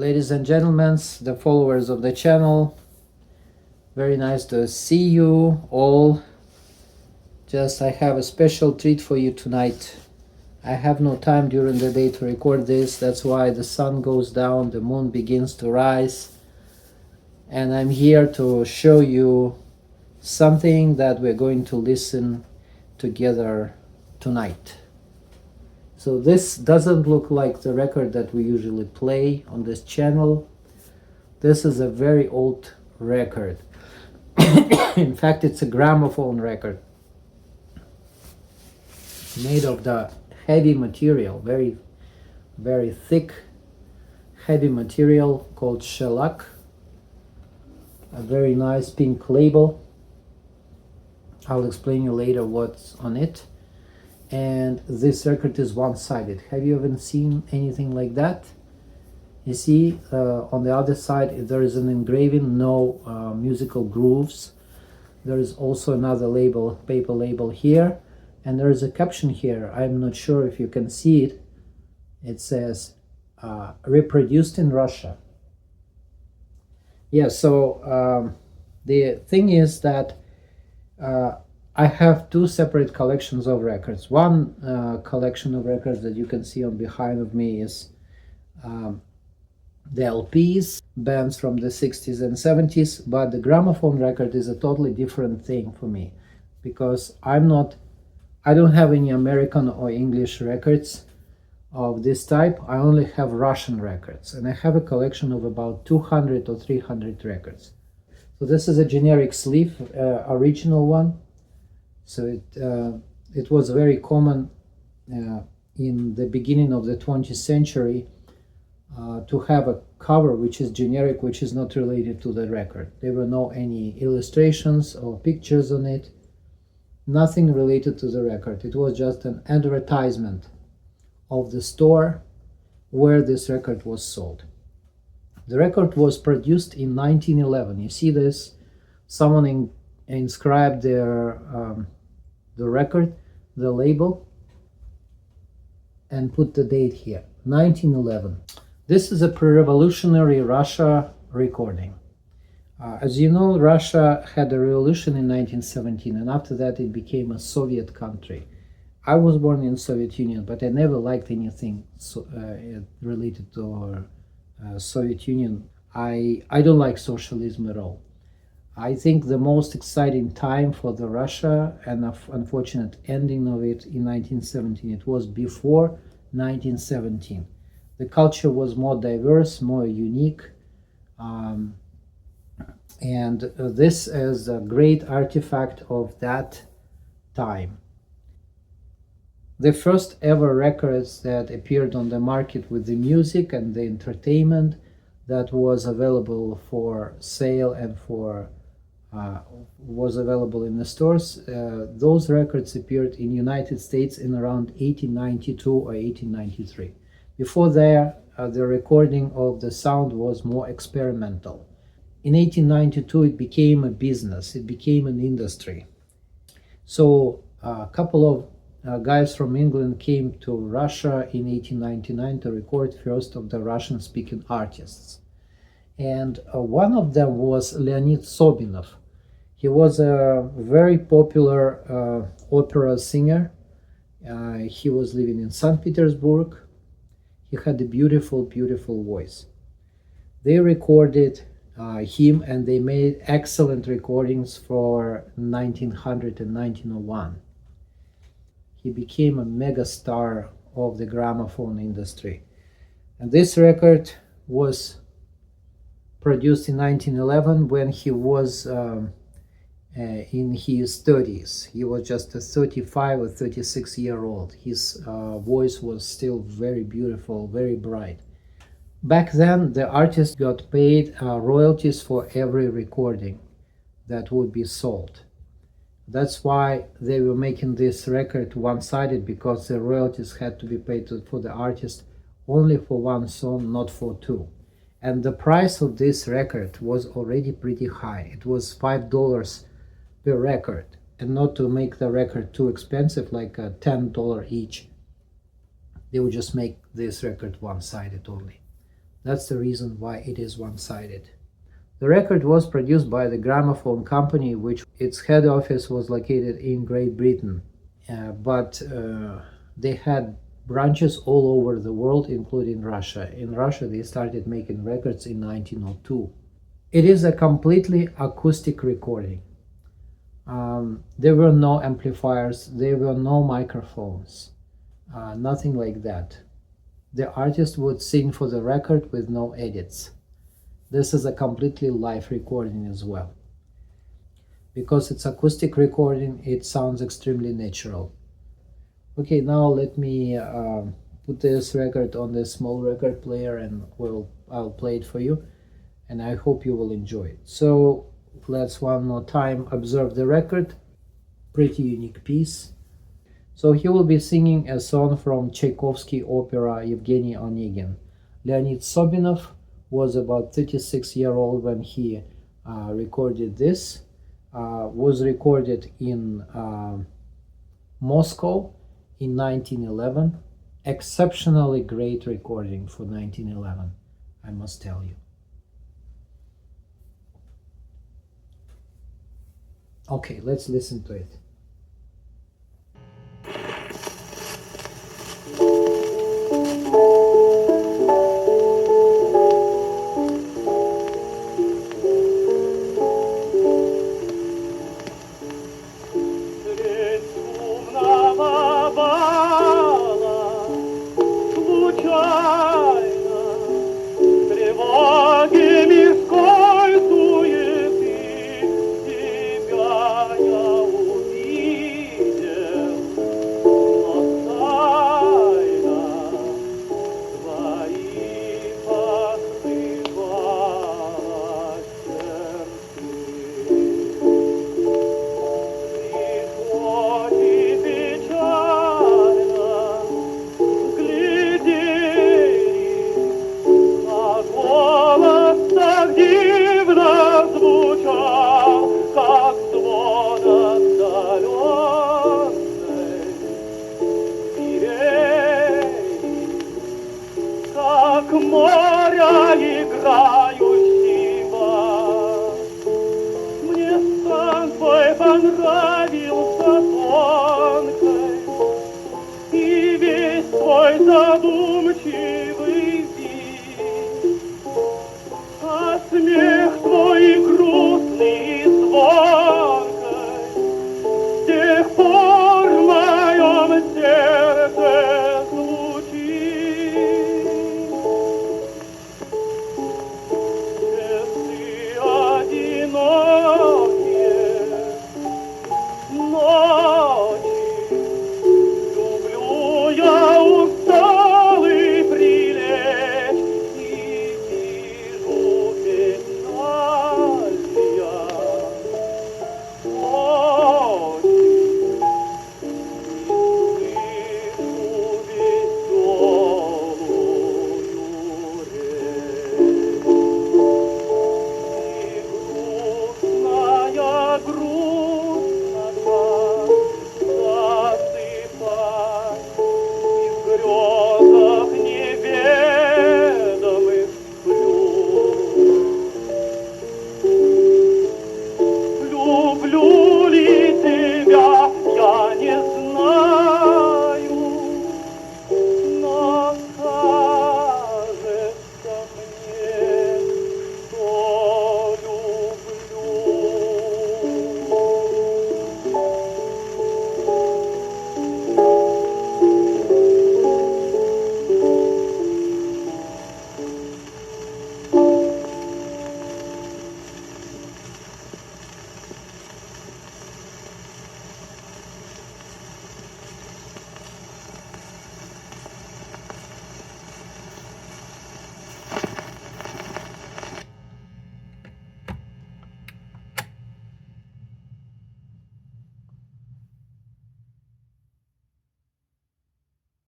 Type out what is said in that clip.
Ladies and gentlemen, the followers of the channel, very nice to see you all. I have a special treat for you tonight. I have no time during the day to record this. That's why the sun goes down, the moon begins to rise. And I'm here to show you something that we're going to listen together tonight. So this doesn't look like the record that we usually play on this channel. This is a very old record. In fact, it's a gramophone record made of the heavy material, very, very thick, heavy material called shellac. A very nice pink label. I'll explain you later what's on it. And this record is one-sided. Have you ever seen anything like that? You see, on the other side there is an engraving, no musical grooves. There is also another label, paper label here, and there is a caption here. I'm not sure if you can see it. It says, reproduced in Russia. Yeah, so the thing is that I have two separate collections of records. One collection of records that you can see on behind of me is the LPs, bands from the 60s and 70s, but the gramophone record is a totally different thing for me, because I don't have any American or English records of this type. I only have Russian records, and I have a collection of about 200 or 300 records. So this is a generic sleeve, original one. So it was very common in the beginning of the 20th century to have a cover which is generic, which is not related to the record. There were no any illustrations or pictures on it, nothing related to the record. It was just an advertisement of the store where this record was sold. The record was produced in 1911. You see this? Someone inscribed the record, the label, and put the date here, 1911. This is a pre-revolutionary Russia recording. As you know, Russia had a revolution in 1917, and after that it became a Soviet country. I was born in Soviet Union, but I never liked anything related to Soviet Union. I don't like socialism at all. I think the most exciting time for the Russia, and the unfortunate ending of it in 1917, it was before 1917. The culture was more diverse, more unique, and this is a great artifact of that time. The first ever records that appeared on the market with the music and the entertainment that was available for sale and was available in the stores, those records appeared in United States in around 1892 or 1893. Before there, the recording of the sound was more experimental. In 1892 it became a business, it became an industry. So a couple of guys from England came to Russia in 1899 to record first of the Russian-speaking artists. And one of them was Leonid Sobinov. He was a very popular opera singer. He was living in St. Petersburg. He had a beautiful, beautiful voice. They recorded him, and they made excellent recordings for 1900 and 1901. He became a mega star of the gramophone industry. And this record was produced in 1911 when he was in his 30s. He was just a 35 or 36-year-old. His voice was still very beautiful, very bright. Back then, the artist got paid royalties for every recording that would be sold. That's why they were making this record one-sided, because the royalties had to be paid for the artist only for one song, not for two. And the price of this record was already pretty high. It was $5 per record, and not to make the record too expensive, like $10 each. They would just make this record one-sided only. That's the reason why it is one-sided. The record was produced by the Gramophone company, which its head office was located in Great Britain, but they had branches all over the world, including Russia. In Russia, they started making records in 1902. It is a completely acoustic recording. There were no amplifiers, there were no microphones, nothing like that. The artist would sing for the record with no edits. This is a completely live recording as well. Because it's acoustic recording, it sounds extremely natural. Okay, now let me put this record on this small record player and I'll play it for you, and I hope you will enjoy it. So let's one more time observe the record. Pretty unique piece. So he will be singing a song from Tchaikovsky opera Eugene Onegin. Leonid Sobinov was about 36-year-old when he recorded this. Was recorded in Moscow in 1911. Exceptionally great recording for 1911, I must tell you. Okay, let's listen to it. Средь шумного бала случайно тревоги мирской суеты тебя я увидел, но тайно твои покрывала сердце. И печально глядели, а голос так дивно звучал, как звон отдаленной сирени, как моря играющего. Мне стан твой понравился тонкой, и весь твой задумчивый